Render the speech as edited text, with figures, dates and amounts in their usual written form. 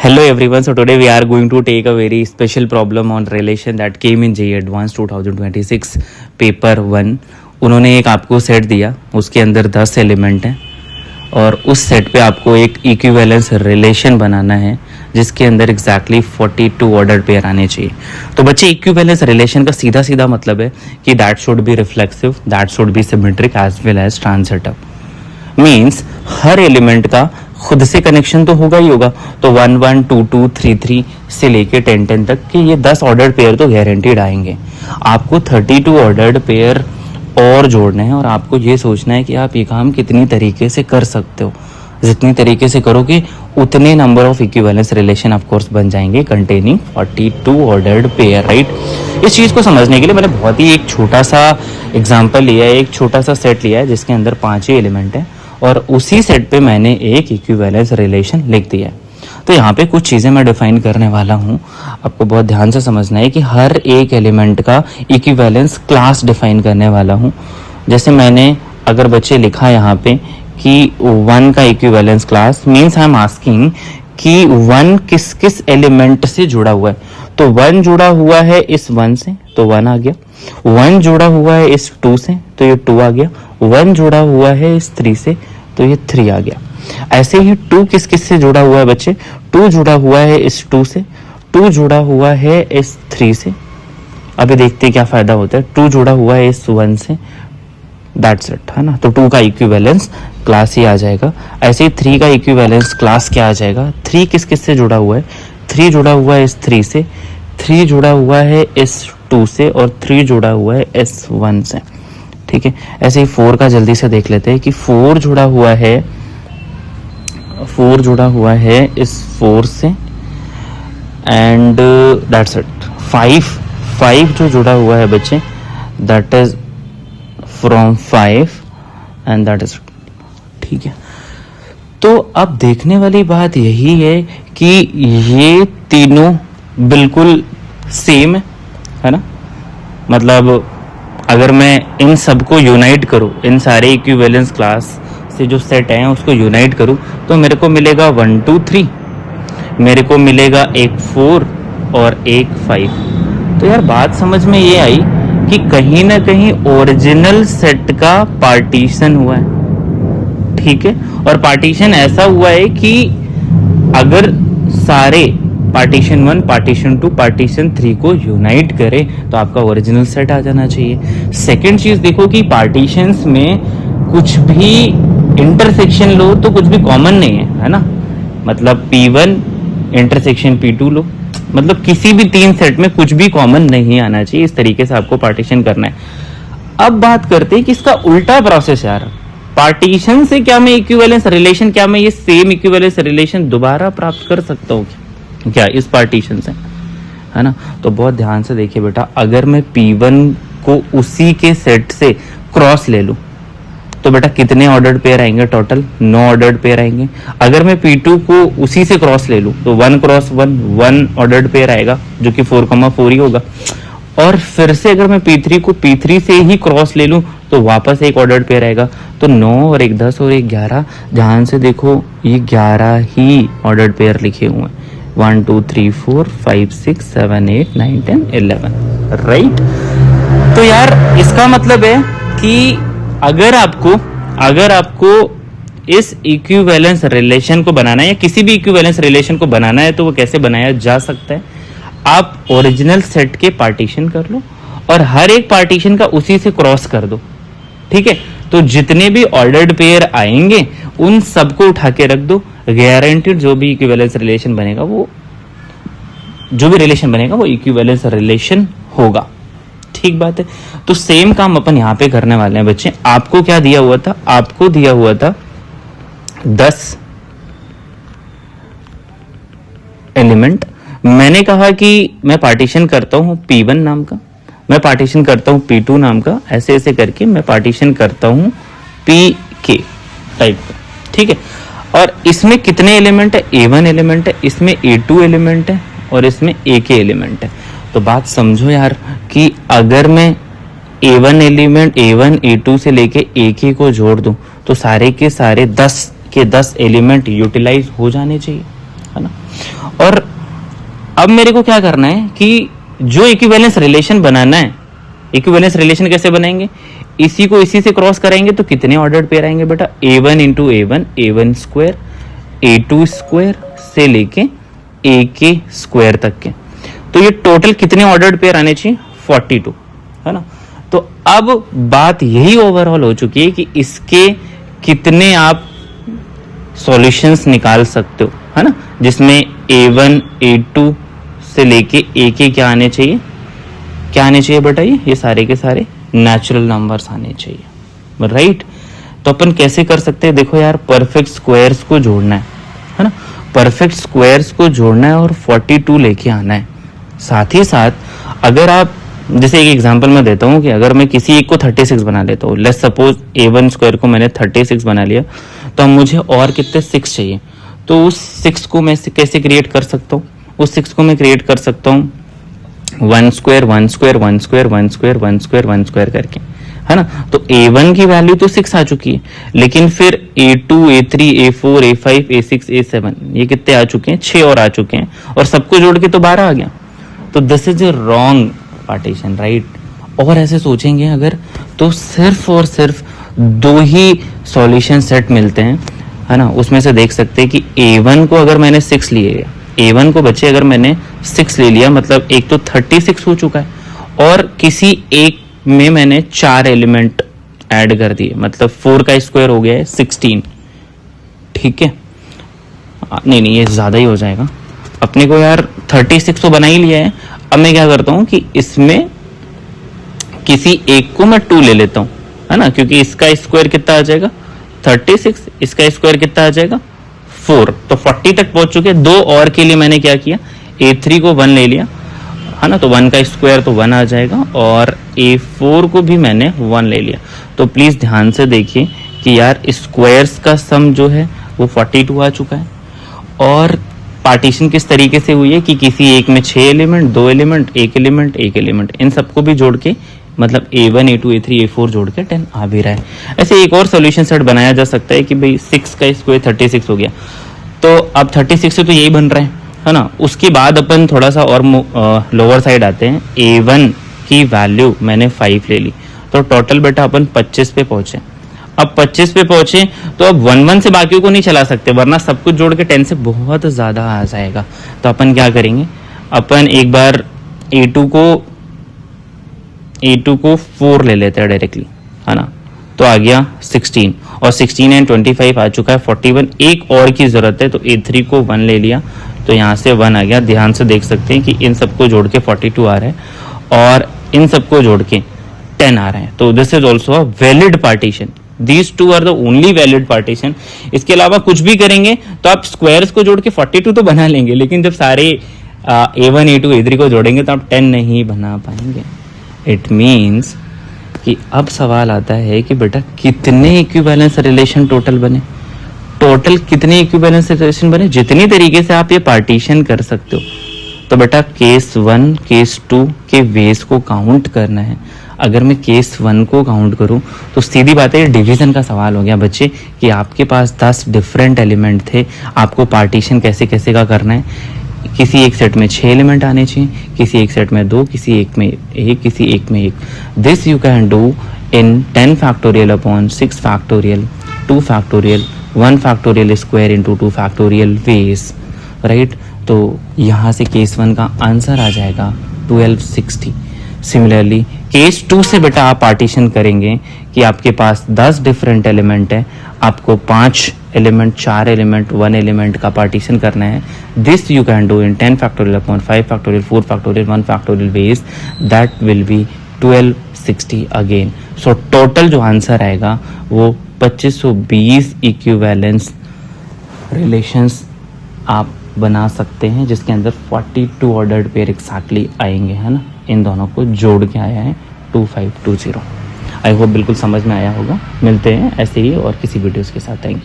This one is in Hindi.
Hello everyone, so today we are going to take a very special problem on relation that came in JEE Advanced 2026 paper 1। उन्होंने एक आपको सेट दिया, उसके अंदर 10 एलिमेंट हैं और उस सेट पे आपको एक इक्विवेलेंस रिलेशन बनाना है जिसके अंदर एग्जैक्टली 42 ऑर्डर पेयर आने चाहिए। तो बच्चे इक्विवेलेंस रिलेशन का सीधा सीधा मतलब है कि that should be reflexive, that should be symmetric as well as transitive. Means हर एलिमेंट का खुद से कनेक्शन तो होगा ही होगा। तो 1 1 2 2 3 3 से लेके 10 10 तक कि ये 10 ऑर्डर्ड पेयर तो गारंटीड आएंगे। आपको 32 ऑर्डर्ड पेयर और जोड़ने हैं और आपको ये सोचना है कि आप ये काम कितनी तरीके से कर सकते हो। जितनी तरीके से करोगे उतने number of equivalence relation of course बन जाएंगे कंटेनिंग 42 ऑर्डर्ड पेयर, राइट। इस चीज़ को समझने के लिए मैंने बहुत ही एक छोटा सा एग्जांपल लिया है, एक छोटा सा सेट लिया है जिसके अंदर 5 ही एलिमेंट है और उसी सेट पे मैंने एक इक्विवेलेंस रिलेशन लिख दिया है। तो यहाँ पे कुछ चीज़ें मैं डिफाइन करने वाला हूँ, आपको बहुत ध्यान से समझना है कि हर एक एलिमेंट का इक्विवेलेंस क्लास डिफाइन करने वाला हूँ। जैसे मैंने अगर बच्चे लिखा यहाँ पे कि 1 का equivalence class means I am asking कि 1 किस किस एलिमेंट से जुड़ा हुआ है। तो 1 जुड़ा हुआ है इस 1 से तो 1 आ गया, 1 जुड़ा हुआ है इस 2 से तो ये 2 आ गया, 1 जुड़ा हुआ है इस 3 से तो ये 3 आ गया। ऐसे ही 2 किस किस से जुड़ा हुआ है बच्चे, 2 जुड़ा हुआ है इस 2 से, 2 जुड़ा हुआ है इस 3 से। अभी देखते हैं क्या फायदा होता है। 2 जुड़ा हुआ है इस 1 से, दैट्स इट, है ना। तो 2 का इक्विवेलेंस क्लास ही आ जाएगा। ऐसे ही 3 का इक्विवेलेंस क्लास क्या आ जाएगा। 3 किस किस से जुड़ा हुआ है, 3 जुड़ा हुआ है इस 3 से, 3 जुड़ा हुआ है इस 2 से और 3 जुड़ा हुआ है इस 1 से, ठीक है। ऐसे ही 4 का जल्दी से देख लेते हैं कि 4 जुड़ा हुआ है इस 4 से एंड दैट्स इट। 5 जो जुड़ा हुआ है बच्चे that is from 5 and that is, ठीक है। तो अब देखने वाली बात यही है कि ये तीनों बिल्कुल सेम है ना। मतलब अगर मैं इन सबको यूनाइट करूं, इन सारे इक्विवेलेंस क्लास से जो सेट हैं उसको यूनाइट करूं तो मेरे को मिलेगा 1 2 3, मेरे को मिलेगा एक 4 और एक 5। तो यार बात समझ में ये आई कि कहीं ना कहीं ओरिजिनल सेट का पार्टीशन हुआ है, ठीक है। और पार्टीशन ऐसा हुआ है कि अगर सारे पार्टीशन 1, पार्टीशन 2, पार्टीशन 3 को यूनाइट करें तो आपका ओरिजिनल सेट आ जाना चाहिए। सेकंड चीज देखो कि पार्टीशंस में कुछ भी इंटरसेक्शन लो तो कुछ भी कॉमन नहीं है ना। मतलब P1 इंटरसेक्शन P2 लो, मतलब किसी भी 3 सेट में कुछ भी कॉमन नहीं आना चाहिए। इस तरीके से आपको पार्टीशन करना है। अब बात करते हैं कि इसका उल्टा प्रोसेस यार, पार्टीशन से क्या मैं इक्विवेलेंस रिलेशन, क्या मैं ये सेम इक्विवेलेंस रिलेशन दोबारा प्राप्त कर सकता हूँ क्या इस पार्टीशन से, है ना। तो बहुत ध्यान से देखिए बेटा, अगर मैं P1 को उसी के सेट से क्रॉस ले लूं तो बेटा कितने ऑर्डर्ड पेयर आएंगे, टोटल 9 ऑर्डर्ड पेयर आएंगे। अगर मैं P2 को उसी से क्रॉस ले लूं तो 1 क्रॉस 1 ऑर्डर्ड पेयर आएगा जो कि 4,4 ही होगा। और फिर से अगर मैं P3 को P3 से ही क्रॉस ले लूं तो वापस एक ऑर्डर्ड पेयर आएगा। तो 9 और एक 10 और एक 11, ध्यान से देखो ये 11 ही ऑर्डर्ड पेयर लिखे हुए हैं। 1 2 3 4 5 6 7 8 9 10 11, राइट। तो यार इसका मतलब है कि अगर आपको इस इक्विवेलेंस रिलेशन को बनाना है या किसी भी इक्विवेलेंस रिलेशन को बनाना है तो वो कैसे बनाया जा सकता है। आप ओरिजिनल सेट के पार्टीशन कर लो और हर एक पार्टीशन का उसी से क्रॉस कर दो, ठीक है। तो जितने भी ऑर्डर्ड पेयर आएंगे उन सबको उठा के रख दो, गारंटीड जो भी इक्विवेलेंस रिलेशन बनेगा वो इक्विवेलेंस रिलेशन होगा, ठीक बात है। तो सेम काम अपन यहाँ पे करने वाले हैं बच्चे। आपको क्या दिया हुआ था, आपको दिया हुआ था 10 एलिमेंट। मैंने कहा कि मैं पार्टीशन करता हूं P1 नाम का, मैं पार्टीशन करता हूं P2 नाम का, ऐसे ऐसे करके मैं पार्टीशन करता हूं PK टाइप का, ठीक है। और इसमें कितने एलिमेंट है, A1 एलिमेंट है, इसमें A2 एलिमेंट है और इसमें AK एलिमेंट है। तो बात समझो यार कि अगर मैं A1 एलिमेंट A1 A2 से लेके AK को जोड़ दूं तो सारे के सारे 10 के 10 एलिमेंट यूटिलाइज हो जाने चाहिए, है ना। और अब मेरे को क्या करना है कि जो इक्विवेलेंस रिलेशन बनाना है, इक्विवेलेंस रिलेशन कैसे बनाएंगे, इसी को इसी से क्रॉस कराएंगे तो कितने ऑर्डर्ड पेयर आएंगे बेटा, a1 into a1 square, a2 square से लेके ak स्क्वायर तक के। तो ये टोटल कितने ऑर्डर्ड पेयर आने चाहिए, 42, है ना। तो अब बात यही ओवरऑल हो चुकी है कि इसके कितने आप सॉल्यूशंस निकाल सकते हो, है ना, जिसमें a1 a2 से लेके ak क्या आने चाहिए, क्या आने चाहिए बेटा, ये सारे के सारे नेचुरल नंबर्स आने चाहिए, राइट। तो अपन कैसे कर सकते हैं, देखो यार, परफेक्ट स्क्वायर्स को जोड़ना है ना, परफेक्ट स्क्वायर्स को जोड़ना है और 42 लेके आना है। साथ ही साथ अगर आप, जैसे एक एग्जांपल मैं देता हूँ कि अगर मैं किसी एक को 36 बना लेता हूँ, लेट्स सपोज a1 स्क्वायर को मैंने 36 बना लिया, तो अब मुझे और कितने 6 चाहिए, तो उस 6 को मैं कैसे क्रिएट कर सकता हूँ, उस 6 को मैं क्रिएट कर सकता हूँ 1 square 1 square 1 square 1 square 1 square 1 square करके, है ना। तो a1 की वैल्यू तो 6 आ चुकी है, लेकिन फिर a2 a3 a4 a5 a6 a7 ये कितने आ चुके हैं, 6 और आ चुके हैं, और सबको जोड़ के तो 12 आ गया। तो this is a wrong partition, right. और ऐसे सोचेंगे अगर, तो सिर्फ और सिर्फ 2 ही सॉल्यूशन सेट मिलते हैं, है ना। उसमें से देख सकते हैं कि a1 को अगर मैंने 6 लिए, a1 को बच्चे अगर मैंने 6 ले लिया, मतलब एक तो 36 हो चुका है, और किसी एक में मैंने 4 एलिमेंट ऐड कर दिए, मतलब 4 का स्क्वायर हो गया है 16, ठीक है। नहीं ये ज्यादा ही हो जाएगा, अपने को यार 36 तो बना ही लिया है। अब मैं क्या करता हूं कि इसमें किसी एक को मैं 2 ले लेता हूं, है ना, क्योंकि इसका स्क्वायर कितना आ जाएगा 36, इसका स्क्वायर कितना आ जाएगा 4, तो 40 तक पहुंच चुके। 2 और के लिए मैंने क्या किया, a3 को 1 ले लिया, है ना, तो 1 का स्क्वायर तो 1 आ जाएगा, और a4 को भी मैंने 1 ले लिया। तो प्लीज ध्यान से देखिए कि यार स्क्वायर्स का सम जो है वो 42 आ चुका है। और पार्टीशन किस तरीके से हुई है कि किसी एक में 6 एलिमेंट, 2 एलिमेंट, 1 एलिमेंट, 1 एलिमेंट, इन सबको भी जोड़ के, मतलब a1 a2 a3 a4 जोड़ के 10 आ भी रहा है। ऐसे एक और सॉल्यूशन सेट बनाया जा सकता है कि भाई 6 का स्क्वायर 36 हो गया, तो अब 36 से तो यही बन रहा है ना। उसके बाद अपन थोड़ा सा और लोअर साइड आते हैं, a1 की वैल्यू मैंने 5 ले ली, तो टोटल बेटा अपन 25 पे पहुंचे। अब 25 पे पहुंचे तो अब 1 से बाकियों को नहीं चला सकते, वरना सब कुछ जोड़ के 10 से बहुत ज्यादा आ जाएगा। तो अपन क्या करेंगे, अपन एक बार a2 को 4 ले लेते हैं डायरेक्टली, है ना, तो आ गया 16, और 16 एंड 25 आ चुका है 41। एक और की जरूरत है, तो a3 को 1 ले लिया, तो यहाँ से 1 आ गया। ध्यान से देख सकते हैं कि इन सबको जोड़ के 42 आ रहा है, और इन सबको जोड़ के 10 आ रहे हैं। तो this is also a valid partition, these 2 are the only valid partition. इसके अलावा कुछ भी करेंगे तो आप स्क्वायर्स को जोड़ के 42 तो बना लेंगे, लेकिन जब सारे a1 a2 a3 को जोड़ेंगे तो आप 10 नहीं बना पाएंगे। इट मीन्स कि अब सवाल आता है कि बेटा कितने इक्विवेलेंस रिलेशन टोटल बने, टोटल कितने इक्विवेलेंस रिलेशन बने, जितनी तरीके से आप ये पार्टीशन कर सकते हो। तो बेटा केस 1 केस 2 के वेज को काउंट करना है। अगर मैं केस 1 को काउंट करूं तो सीधी बात है, डिवीजन का सवाल हो गया बच्चे, कि आपके पास 10 डिफरेंट एलिमेंट थे, आपको पार्टीशन कैसे कैसे का करना है। किसी एक सेट में 6 एलिमेंट आने चाहिए, किसी एक सेट में 2, किसी एक में 1, किसी एक में 1। This you can do in 10 factorial upon 6 factorial 2 factorial 1 factorial square into 2 factorial veg, right. तो यहाँ से केस 1 का आंसर आ जाएगा 1260। सिमिलरली केस 2 से बेटा आप पार्टीशन करेंगे कि आपके पास 10 डिफरेंट एलिमेंट है, आपको 5 एलिमेंट 4 एलिमेंट 1 एलिमेंट का पार्टीशन करना है। This you can do in 10 factorial upon 5 factorial 4 factorial 1 factorial veg, that will be 1260 again. So total जो आंसर आएगा वो 2520 इक्विवेलेंस रिलेशंस आप बना सकते हैं, जिसके अंदर 42 ऑर्डर्ड पेयर एक्जैक्टली आएंगे, है ना। इन दोनों को जोड़ के आया है 2520। आई होप बिल्कुल समझ में आया होगा। मिलते हैं ऐसे ही और किसी वीडियोस के साथ। Thank you.